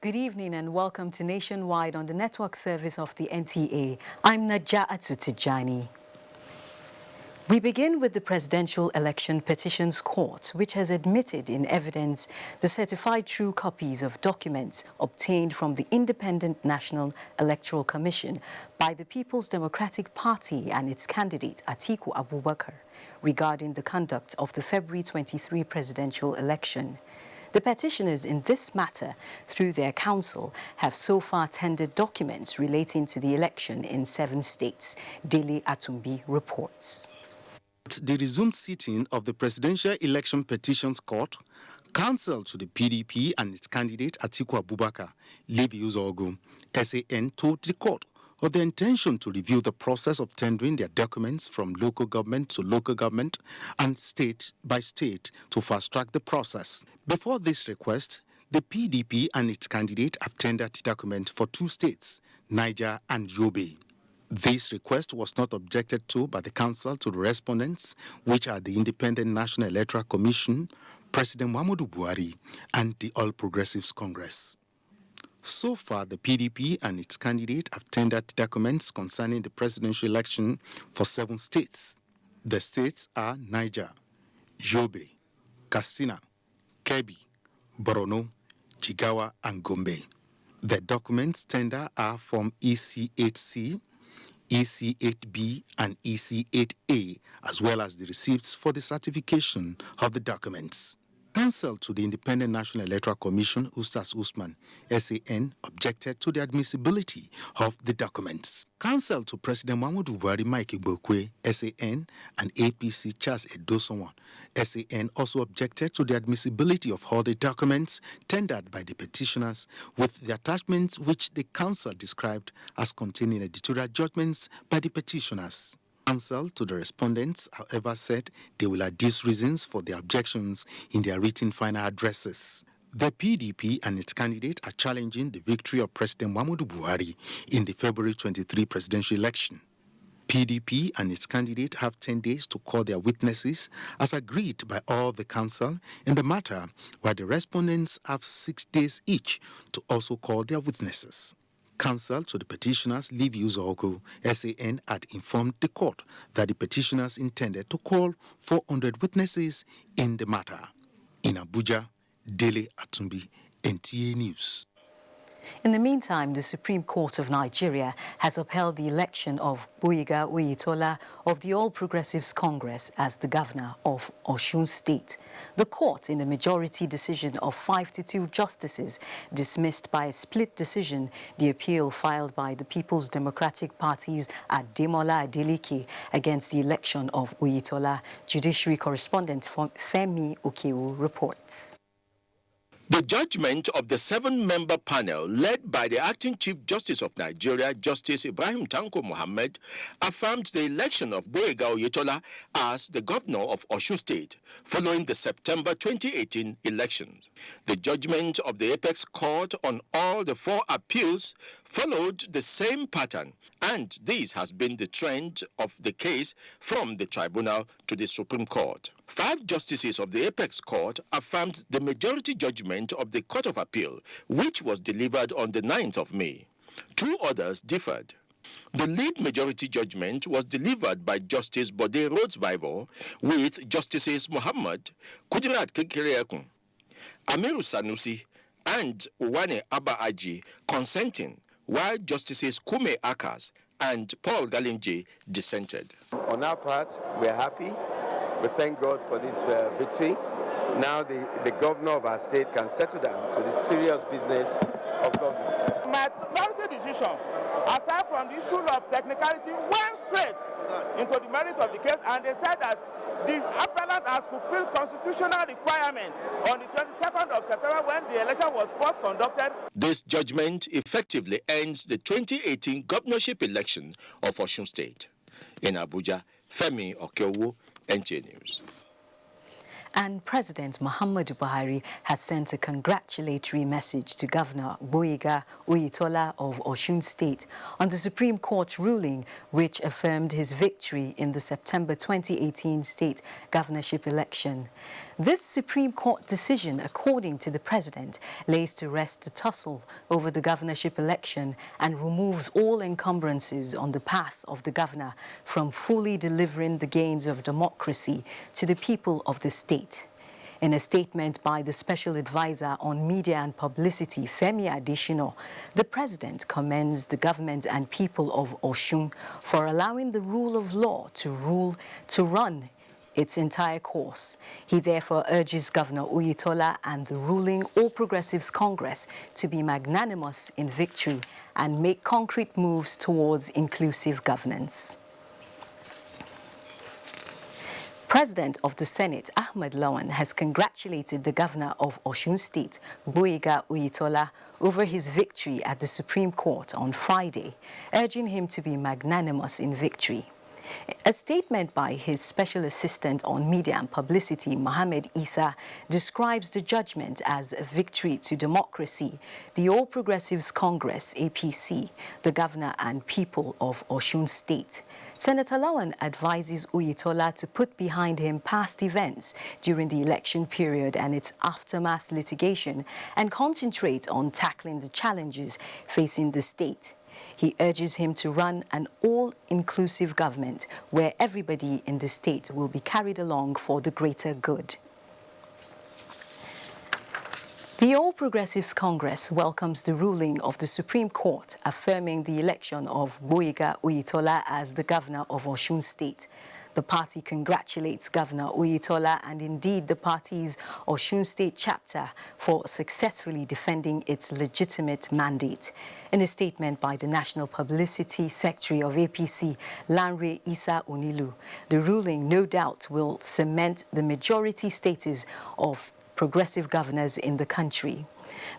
Good evening and welcome to Nationwide on the network service of the NTA. I'm Naja'atu Tijani. We begin with the Presidential Election Petitions Court, which has admitted in evidence the certified true copies of documents obtained from the Independent National Electoral Commission by the People's Democratic Party and its candidate Atiku Abubakar regarding the conduct of the February 23 presidential election. The petitioners in this matter, through their counsel, have so far tendered documents relating to the election in 7 states. Dele Atumbi reports. The resumed sitting of the Presidential Election Petitions Court, counsel to the PDP and its candidate Atiku Abubakar, Levi Uzogu, SAN, told the court of their intention to review the process of tendering their documents from local government to local government and state by state to fast-track the process. Before this request, the PDP and its candidate have tendered the document for 2 states, Niger and Yobe. This request was not objected to by the counsel to the respondents, which are the Independent National Electoral Commission, President Muhammadu Buhari, and the All Progressives Congress. So far, the PDP and its candidate have tendered documents concerning the presidential election for 7 states. The states are Niger, Yobe, Katsina, Kebbi, Borno, Jigawa, and Gombe. The documents tendered are Form EC8C, EC8B, and EC8A, as well as the receipts for the certification of the documents. Counsel to the Independent National Electoral Commission, Ustaz Usman, SAN, objected to the admissibility of the documents. Counsel to President Muhammadu Buhari, Mike Igbokwe, SAN, and APC Charles Edosonwan, SAN, also objected to the admissibility of all the documents tendered by the petitioners, with the attachments which the counsel described as containing editorial judgments by the petitioners. Counsel to the respondents, however, said they will adduce reasons for their objections in their written final addresses. The PDP and its candidate are challenging the victory of President Muhammadu Buhari in the February 23 presidential election. PDP and its candidate have 10 days to call their witnesses as agreed by all the counsel in the matter, while the respondents have 6 days each to also call their witnesses. Counsel to the petitioners, Levi Uzogu, SAN, had informed the court that the petitioners intended to call 400 witnesses in the matter. In Abuja, Dele Atumbi, NTA News. In the meantime, the Supreme Court of Nigeria has upheld the election of Gboyega Oyetola of the All Progressives Congress as the governor of Osun State. The court, in a majority decision of 5-2 justices, dismissed by a split decision the appeal filed by the People's Democratic Party's Ademola Adeleke against the election of Oyetola. Judiciary correspondent Femi Okewu reports. The judgment of the 7-member panel led by the Acting Chief Justice of Nigeria, Justice Ibrahim Tanko Mohammed, affirmed the election of Gboyega Oyetola as the governor of Osun State following the September 2018 elections. The judgment of the Apex Court on all the 4 appeals followed the same pattern, and this has been the trend of the case from the Tribunal to the Supreme Court. 5 justices of the Apex Court affirmed the majority judgment of the Court of Appeal, which was delivered on the 9th of May. 2 others differed. The lead majority judgment was delivered by Justice Bode Rhodes-Vival, with Justices Muhammad Kudirat Kekereekun, Amiru Sanusi, and Uwane Abba Aji consenting, while Justices Kume Akas and Paul Galinje dissented. On our part, we're happy. We thank God for this victory. now the governor of our state can settle down to the serious business of government. My authority decision, aside from the issue of technicality, went straight into the merit of the case, and they said that the appellant has fulfilled constitutional requirement on the 22nd of September when the election was first conducted. This judgment effectively ends the 2018 governorship election of Osun State. In Abuja, Femi Okeowo, NTA News. And President Muhammadu Buhari has sent a congratulatory message to Governor Gboyega Oyetola of Osun State on the Supreme Court ruling which affirmed his victory in the September 2018 state governorship election. This Supreme Court decision, according to the President, lays to rest the tussle over the governorship election and removes all encumbrances on the path of the governor from fully delivering the gains of democracy to the people of the state. In a statement by the Special Advisor on Media and Publicity, Femi Adesina, the President commends the government and people of Osun for allowing the rule of law to run its entire course. He therefore urges Governor Oyetola and the ruling All Progressives Congress to be magnanimous in victory and make concrete moves towards inclusive governance. President of the Senate, Ahmed Lawan, has congratulated the governor of Osun State, Gboyega Oyetola, over his victory at the Supreme Court on Friday, urging him to be magnanimous in victory. A statement by his Special Assistant on Media and Publicity, Mohammed Isa, describes the judgment as a victory to democracy, the All Progressives Congress, APC, the governor and people of Osun State. Senator Lawan advises Oyetola to put behind him past events during the election period and its aftermath litigation and concentrate on tackling the challenges facing the state. He urges him to run an all-inclusive government where everybody in the state will be carried along for the greater good. The All Progressives Congress welcomes the ruling of the Supreme Court affirming the election of Gboyega Oyetola as the governor of Osun State. The party congratulates Governor Oyetola and indeed the party's Osun State chapter for successfully defending its legitimate mandate. In a statement by the National Publicity Secretary of APC, Lanre Isa Onilu, the ruling no doubt will cement the majority status of progressive governors in the country.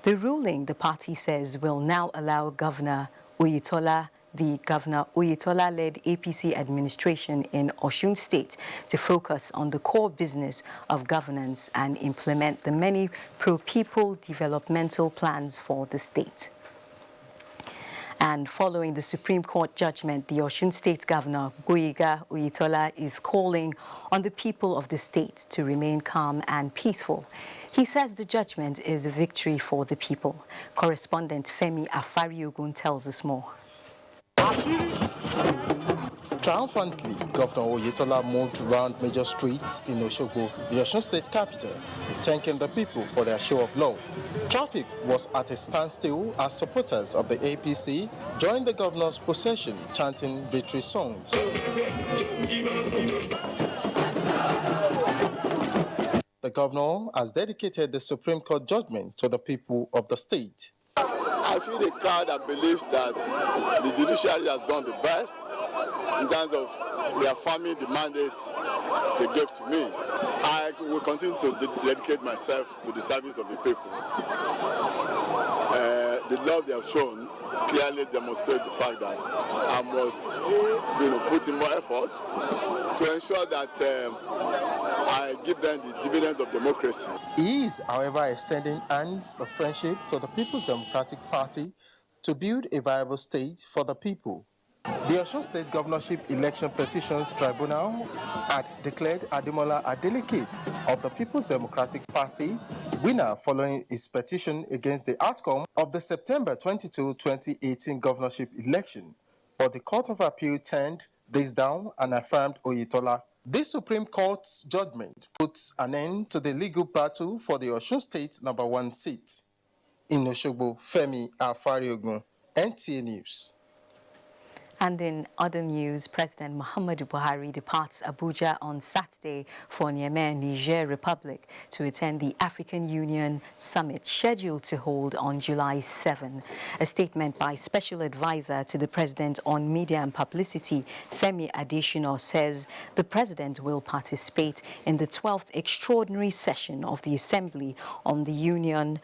The ruling, the party says, will now allow Governor Oyetola, the Governor Oyetola-led APC administration in Osun State to focus on the core business of governance and implement the many pro-people developmental plans for the state. And following the Supreme Court judgment, the Osun State Governor, Gboyega Oyetola, is calling on the people of the state to remain calm and peaceful. He says the judgment is a victory for the people. Correspondent Femi Afariogun tells us more. Triumphantly, Governor Oyetola moved around major streets in Osogbo, the Osun State capital, thanking the people for their show of love. Traffic was at a standstill as supporters of the APC joined the governor's procession chanting victory songs. The governor has dedicated the Supreme Court judgment to the people of the state. I feel a crowd that believes that the judiciary has done the best in terms of reaffirming the mandates they gave to me. I will continue to dedicate myself to the service of the people. The love they have shown clearly demonstrates the fact that I must put in more effort to ensure that I give them the dividend of democracy. He is, however, extending hands of friendship to the People's Democratic Party to build a viable state for the people. The Osun State Governorship Election Petitions Tribunal had declared Ademola Adeleke of the People's Democratic Party winner following his petition against the outcome of the September 22, 2018 governorship election. But the Court of Appeal turned this down and affirmed Oyetola. This Supreme Court's judgment puts an end to the legal battle for the Osun State #1 seat. In Osogbo, Femi Afariogun, NTA News. And in other news, President Muhammadu Buhari departs Abuja on Saturday for Niamey, Niger Republic, to attend the African Union Summit scheduled to hold on July 7. A statement by Special Advisor to the President on Media and Publicity, Femi Adesina, says the President will participate in the 12th Extraordinary Session of the Assembly on the Union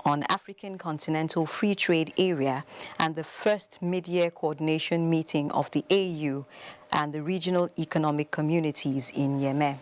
on African Continental Free Trade Area and the first mid-year coordination meeting of the AU and the regional economic communities in Niamey.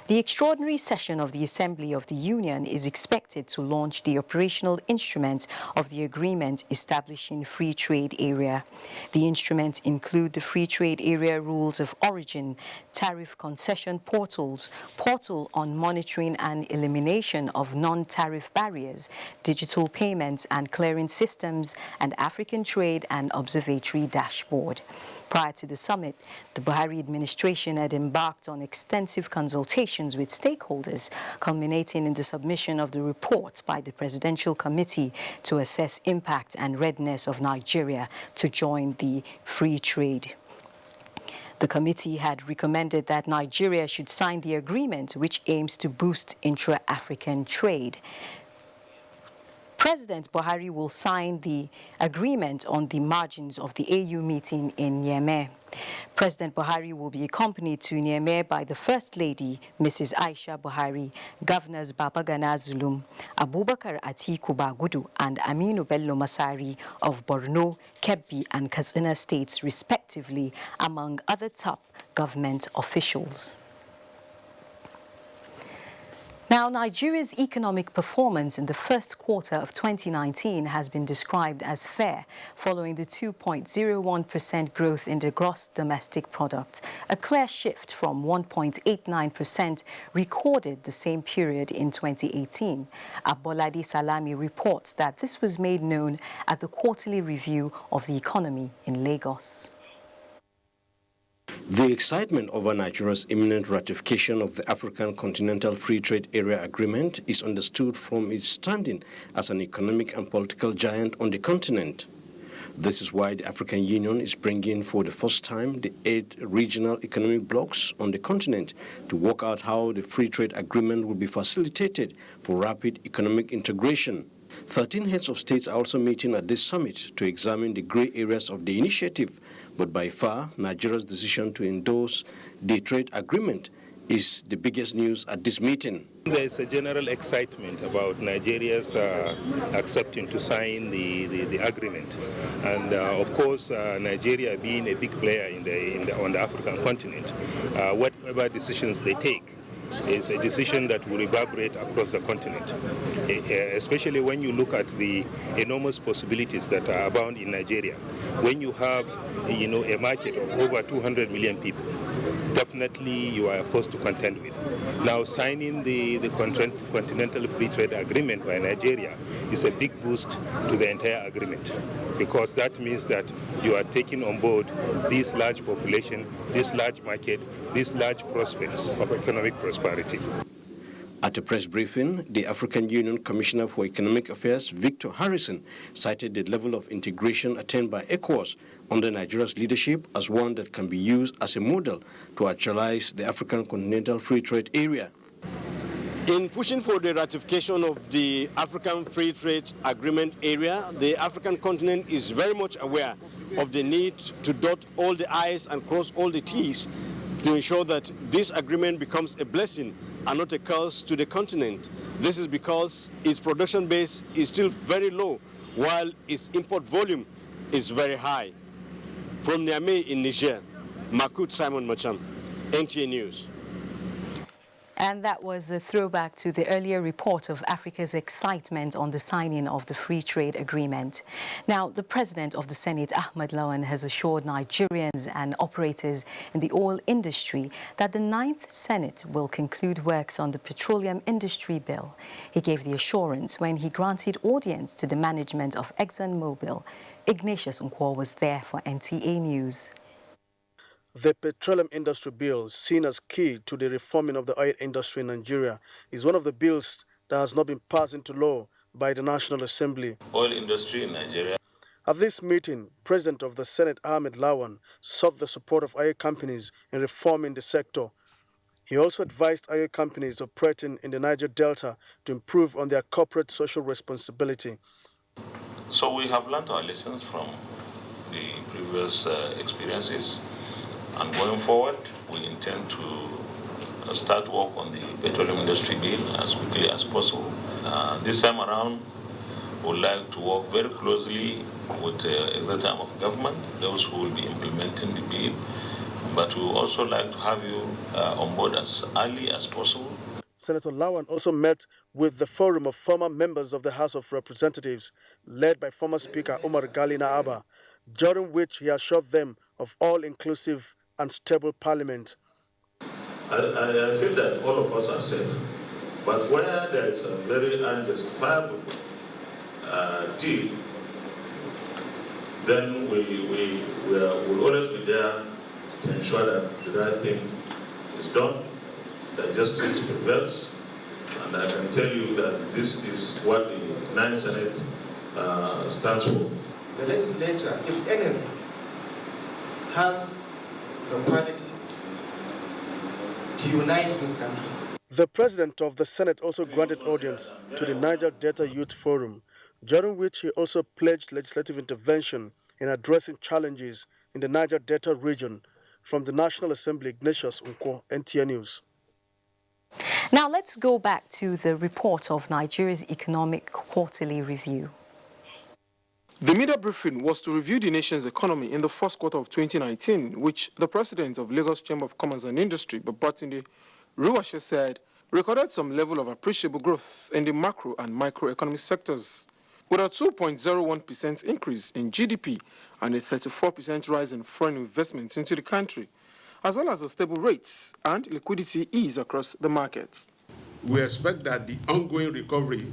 The extraordinary session of the Assembly of the Union is expected to launch the operational instruments of the agreement establishing free trade area. The instruments include the free trade area rules of origin, tariff concession portals, portal on monitoring and elimination of non-tariff barriers, digital payments and clearing systems, and African Trade and Observatory dashboard. Prior to the summit, the Buhari administration had embarked on extensive consultations with stakeholders, culminating in the submission of the report by the Presidential Committee to assess impact and readiness of Nigeria to join the free trade. The committee had recommended that Nigeria should sign the agreement, which aims to boost intra-African trade. President Buhari will sign the agreement on the margins of the AU meeting in Niamey. President Buhari will be accompanied to Niamey by the First Lady, Mrs. Aisha Buhari, Governors Babagana Zulum, Abubakar Atiku Bagudu, and Aminu Bello Masari of Borno, Kebbi, and Katsina states, respectively, among other top government officials. Now, Nigeria's economic performance in the first quarter of 2019 has been described as fair, following the 2.01% growth in the gross domestic product, a clear shift from 1.89% recorded the same period in 2018. Abolade Salami reports that this was made known at the quarterly review of the economy in Lagos. The excitement over Nigeria's imminent ratification of the African Continental Free Trade Area Agreement is understood from its standing as an economic and political giant on the continent. This is why the African Union is bringing for the first time the 8 regional economic blocs on the continent to work out how the free trade agreement will be facilitated for rapid economic integration. 13 heads of states are also meeting at this summit to examine the gray areas of the initiative. But by far, Nigeria's decision to endorse the trade agreement is the biggest news at this meeting. There is a general excitement about Nigeria's accepting to sign the agreement. And of course, Nigeria being a big player on the African continent, whatever decisions they take is a decision that will reverberate across the continent, especially when you look at the enormous possibilities that are abound in Nigeria. When you have, a market of over 200 million people, definitely you are a force to contend with. Now, signing the Continental Free Trade Agreement by Nigeria is a big boost to the entire agreement, because that means that you are taking on board this large population, this large market, these large prospects of economic prosperity. At a press briefing, the African Union Commissioner for Economic Affairs, Victor Harrison, cited the level of integration attained by ECOWAS under Nigeria's leadership as one that can be used as a model to actualize the African Continental Free Trade Area. In pushing for the ratification of the African Free Trade Agreement area, the African continent is very much aware of the need to dot all the I's and cross all the T's to ensure that this agreement becomes a blessing and not a curse to the continent. This is because its production base is still very low, while its import volume is very high. From Niamey in Niger, Makut Simon Macham, NTA News. And that was a throwback to the earlier report of Africa's excitement on the signing of the free trade agreement. Now, the President of the Senate, Ahmed Lawan, has assured Nigerians and operators in the oil industry that the 9th Senate will conclude works on the Petroleum Industry Bill. He gave the assurance when he granted audience to the management of ExxonMobil. Ignatius Nkwo was there for NTA News. The Petroleum Industry Bill, seen as key to the reforming of the oil industry in Nigeria, is one of the bills that has not been passed into law by the National Assembly. Oil industry in Nigeria. At this meeting, President of the Senate Ahmed Lawan sought the support of oil companies in reforming the sector. He also advised oil companies operating in the Niger Delta to improve on their corporate social responsibility. So we have learned our lessons from the previous experiences, and going forward, we intend to start work on the petroleum industry bill as quickly as possible. This time around, we would like to work very closely with the executive arm of government, those who will be implementing the bill, but we would also like to have you on board as early as possible. Senator Lawan also met with the forum of former members of the House of Representatives, led by former Speaker Umar Galina Abba, during which he assured them of all-inclusive and stable parliament. I feel that all of us are safe, but where there is a very unjustifiable deal, then we will always be there to ensure that the right thing is done, that justice prevails, and I can tell you that this is what the Ninth Senate stands for. The legislature, if anything, has the quality to unite this country. The President of the Senate also granted audience to the Niger Delta Youth Forum, during which he also pledged legislative intervention in addressing challenges in the Niger Delta region. From the National Assembly, Ignatius Unko, NTA News. Now let's go back to the report of Nigeria's Economic Quarterly Review. The media briefing was to review the nation's economy in the first quarter of 2019, which the president of Lagos Chamber of Commerce and Industry, Babatunde Ruwashe, said recorded some level of appreciable growth in the macro and microeconomic sectors, with a 2.01% increase in GDP and a 34% rise in foreign investment into the country, as well as a stable rates and liquidity ease across the markets. We expect that the ongoing recovery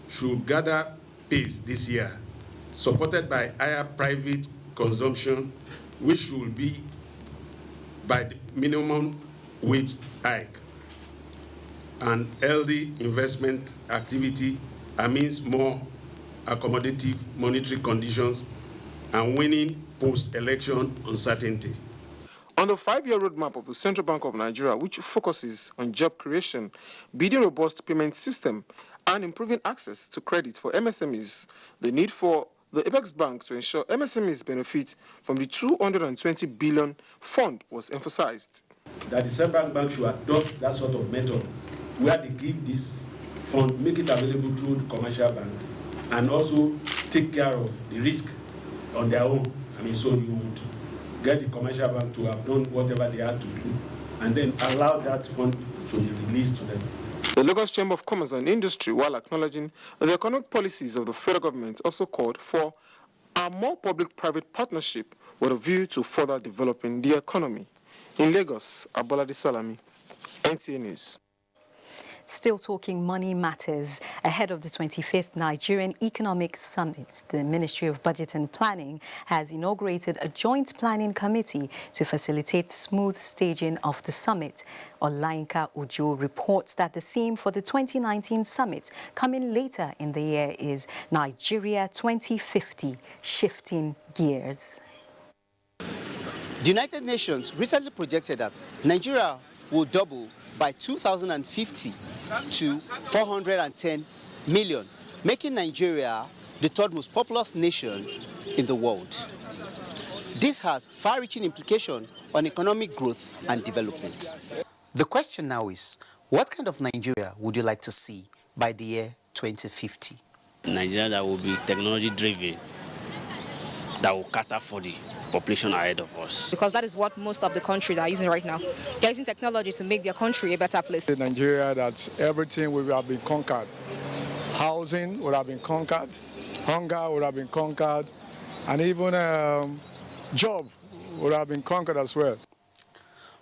should gather pace this year, supported by higher private consumption, which should be by the minimum wage hike, and healthy investment activity amidst more accommodative monetary conditions and winning post-election uncertainty. On the 5-year roadmap of the Central Bank of Nigeria, which focuses on job creation, building a robust payment system, and improving access to credit for MSMEs, the need for the Apex Bank to ensure MSMEs benefit from the 220 billion fund was emphasized. That the Central Bank should adopt that sort of method where they give this fund, make it available through the commercial banks, and also take care of the risk on their own. So you would get the commercial bank to have done whatever they had to do, and then allow that fund to be released to them. The Lagos Chamber of Commerce and Industry, while acknowledging the economic policies of the federal government, also called for a more public-private partnership with a view to further developing the economy. In Lagos, Abolade Salami, NTA News. Still talking money matters. Ahead of the 25th Nigerian Economic Summit, the Ministry of Budget and Planning has inaugurated a joint planning committee to facilitate smooth staging of the summit. Olainka Ojo reports that the theme for the 2019 summit coming later in the year is Nigeria 2050, Shifting Gears. The United Nations recently projected that Nigeria will double by 2050 to 410 million, making Nigeria the third most populous nation in the world. This has far-reaching implications on economic growth and development. The question now is, what kind of Nigeria would you like to see by the year 2050? Nigeria that will be technology-driven, that will cater for the population ahead of us. Because that is what most of the countries are using right now. They're using technology to make their country a better place. In Nigeria, that everything would have been conquered. Housing would have been conquered, hunger would have been conquered, and even job would have been conquered as well.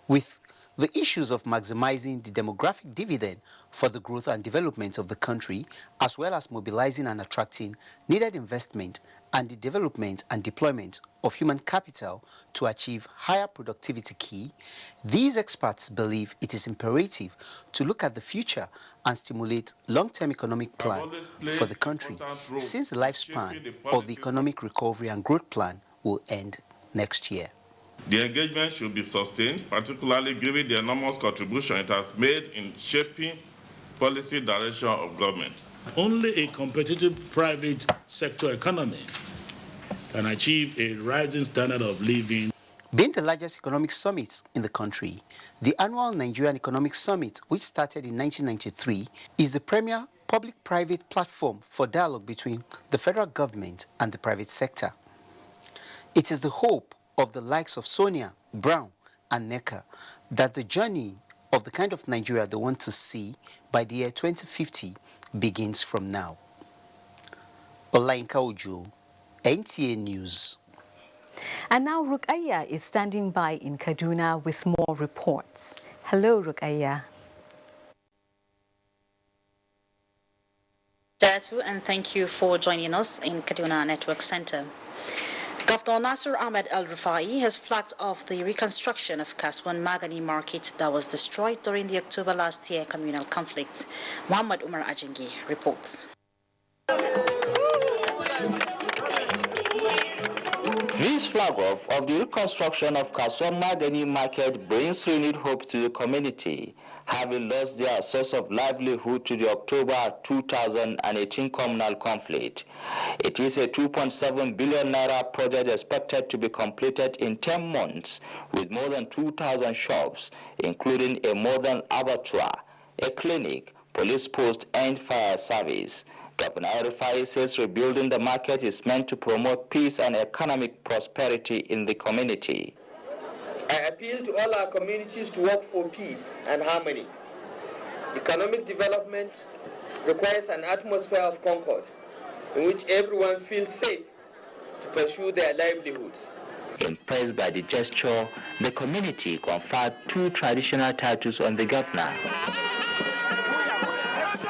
With The issues of maximizing the demographic dividend for the growth and development of the country, as well as mobilizing and attracting needed investment and the development and deployment of human capital to achieve higher productivity key, these experts believe it is imperative to look at the future and stimulate long-term economic plan for the country, since the lifespan of the economic recovery and growth plan will end next year. The engagement should be sustained, particularly given the enormous contribution it has made in shaping policy direction of government. Only a competitive private sector economy can achieve a rising standard of living. Being the largest economic summit in the country, the annual Nigerian Economic Summit, which started in 1993, is the premier public-private platform for dialogue between the federal government and the private sector. It is the hope of the likes of Sonia, Brown, and Neka that the journey of the kind of Nigeria they want to see by the year 2050 begins from now. Olainka Ojo, NTA News. And now Rukaya is standing by in Kaduna with more reports. Hello, Rukaya. And thank you for joining us in Kaduna Network Center. Governor Nasir Ahmed El-Rufai has flagged off the reconstruction of Kaswan Magani Market that was destroyed during the October last year communal conflict. Muhammad Umar Ajengi reports. This flag-off of the reconstruction of Kaswan Magani Market brings renewed hope to the community, having lost their source of livelihood to the October 2018 communal conflict. It is a 2.7 billion naira project expected to be completed in 10 months with more than 2,000 shops, including a modern abattoir, a clinic, police post, and fire service. Governor El-Rufai says rebuilding the market is meant to promote peace and economic prosperity in the community. I appeal to all our communities to work for peace and harmony. Economic development requires an atmosphere of concord in which everyone feels safe to pursue their livelihoods. Impressed by the gesture, the community conferred 2 traditional titles on the governor.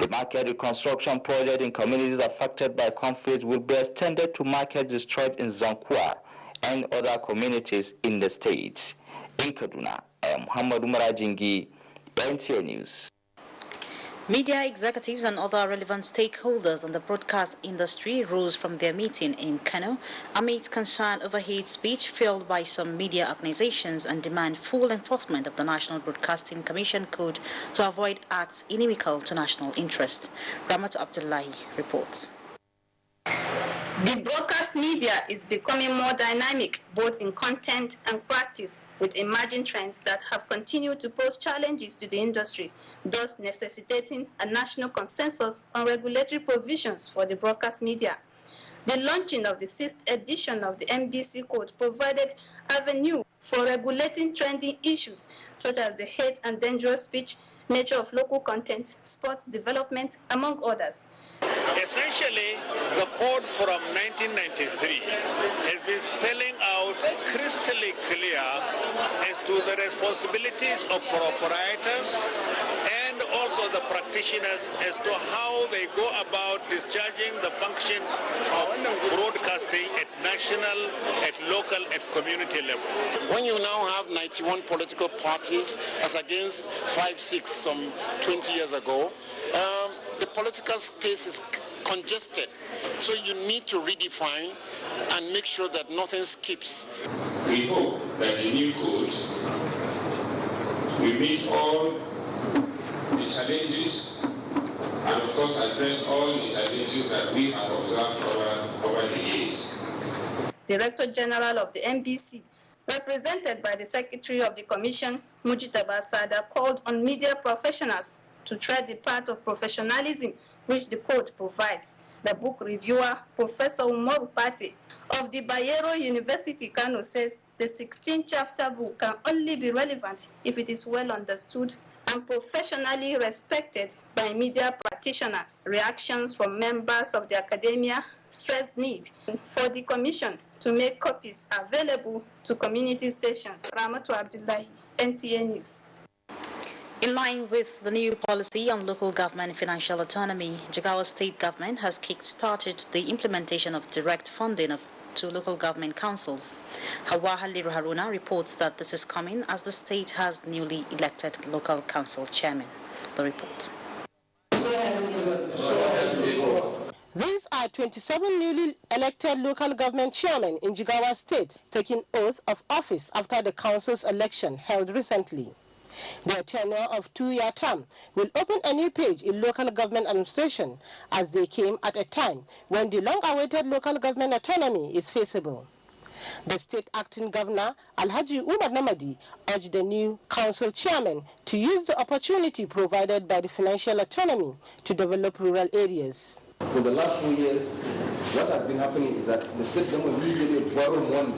The market reconstruction project in communities affected by conflict will be extended to markets destroyed in Zankwa and other communities in the state. In Kaduna, I am Muhammad Umar Ajingi, NTA News. Media executives and other relevant stakeholders in the broadcast industry rose from their meeting in Kano amid concern over hate speech fueled by some media organizations and demand full enforcement of the National Broadcasting Commission Code to avoid acts inimical to national interest. Ramat Abdullahi reports. The broadcast media is becoming more dynamic both in content and practice, with emerging trends that have continued to pose challenges to the industry, thus necessitating a national consensus on regulatory provisions for the broadcast media. The launching of the 6th edition of the MBC Code provided avenue for regulating trending issues such as the hate and dangerous speech, nature of local content, sports development, among others. Essentially, the code from 1993 has been spelling out crystal clear as to the responsibilities of proprietors and also the practitioners as to how they go about discharging the function of broadcasting at national, at local, at community level. When you now have 91 political parties as against 5-6 some 20 years ago, the political space is congested. So you need to redefine and make sure that nothing skips. We hope that the new code will meet all the challenges and of course address all the challenges that we have observed over the years. Director General of the MBC, represented by the Secretary of the Commission, Mujitaba Sada, called on media professionals to tread the path of professionalism which the code provides. The book reviewer, Professor Umaru Pate of the Bayero University, Kano, says the 16th chapter book can only be relevant if it is well understood and professionally respected by media practitioners. Reactions from members of the academia stress need for the Commission to make copies available to community stations. Ramatu Abdullahi, NTA News. In line with the new policy on local government financial autonomy, Jigawa State Government has kick-started the implementation of direct funding to local government councils. Hawa Halliru Haruna reports that this is coming as the state has newly elected local council chairman. The report. These are 27 newly elected local government chairmen in Jigawa State taking oath of office after the council's election held recently. Their tenure of 2-year term will open a new page in local government administration as they came at a time when the long-awaited local government autonomy is feasible. The state acting governor, Alhaji Umar Namadi, urged the new council chairman to use the opportunity provided by the financial autonomy to develop rural areas. For the last 4 years, what has been happening is that the state government usually borrow money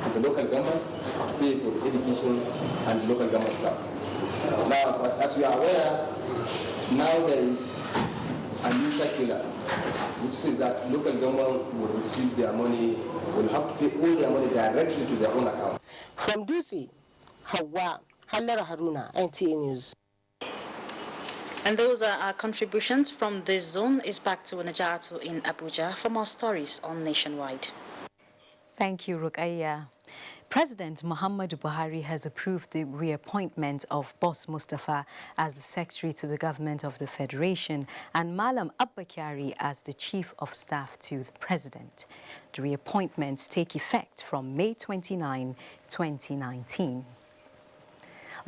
from the local government to pay for the education and the local government staff. Now, as you are aware, now there is a new circular which says that local government will receive their money, will have to pay all their money directly to their own account. From Dusi, Hawa Hallara Haruna, NTA News. And those are our contributions from this zone. Is back to Najatu in Abuja for more stories on Nationwide. Thank you, Rukaiya. President Muhammadu Buhari has approved the reappointment of Boss Mustafa as the Secretary to the Government of the Federation and Malam Abba Kyari as the Chief of Staff to the President. The reappointments take effect from May 29, 2019.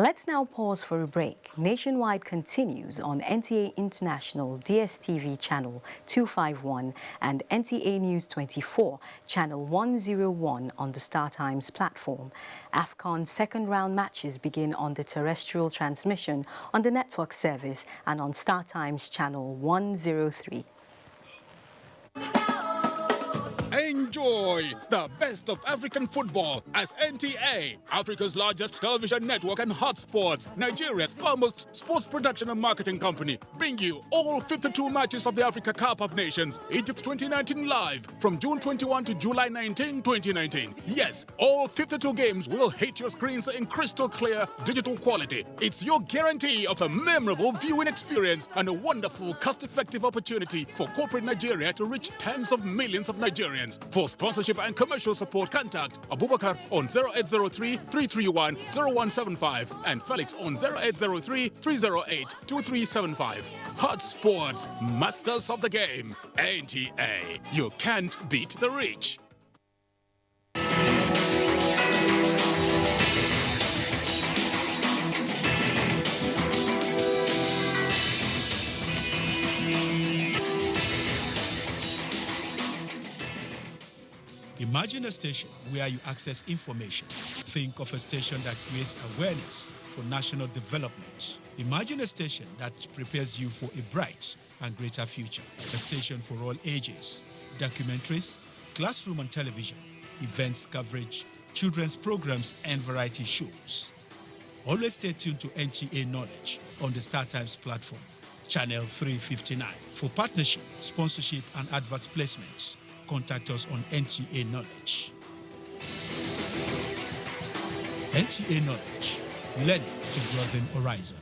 Let's now pause for a break. Nationwide continues on NTA International DSTV channel 251 and NTA News 24 channel 101 on the StarTimes platform. AFCON second round matches begin on the terrestrial transmission on the network service and on StarTimes channel 103. Enjoy the best of African football as NTA, Africa's largest television network and hotspots, Nigeria's foremost sports production and marketing company, bring you all 52 matches of the Africa Cup of Nations, Egypt 2019 live from June 21 to July 19, 2019. Yes, all 52 games will hit your screens in crystal clear digital quality. It's your guarantee of a memorable viewing experience and a wonderful cost-effective opportunity for corporate Nigeria to reach tens of millions of Nigerians. For sponsorship and commercial support, contact Abubakar on 0803-331-0175 and Felix on 0803-308-2375. Hot Sports, masters of the game. NTA, you can't beat the reach. Imagine a station where you access information. Think of a station that creates awareness for national development. Imagine a station that prepares you for a bright and greater future. A station for all ages. Documentaries, classroom and television, events coverage, children's programs and variety shows. Always stay tuned to NTA Knowledge on the StarTimes platform, channel 359. For partnership, sponsorship and advert placements, contact us on NTA Knowledge. NTA Knowledge, learning to broaden horizon.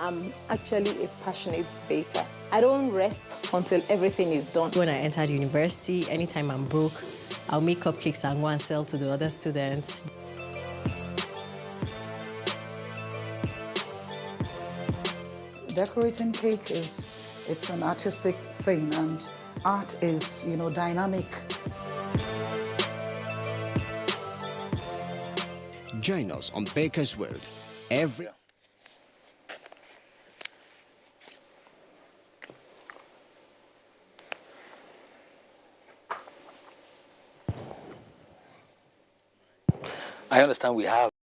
I'm actually a passionate baker. I don't rest until everything is done. When I entered university, anytime I'm broke, I'll make cupcakes and go and sell to the other students. Decorating cake it's an artistic thing, and art is, dynamic. Join us on Baker's World every... I understand we have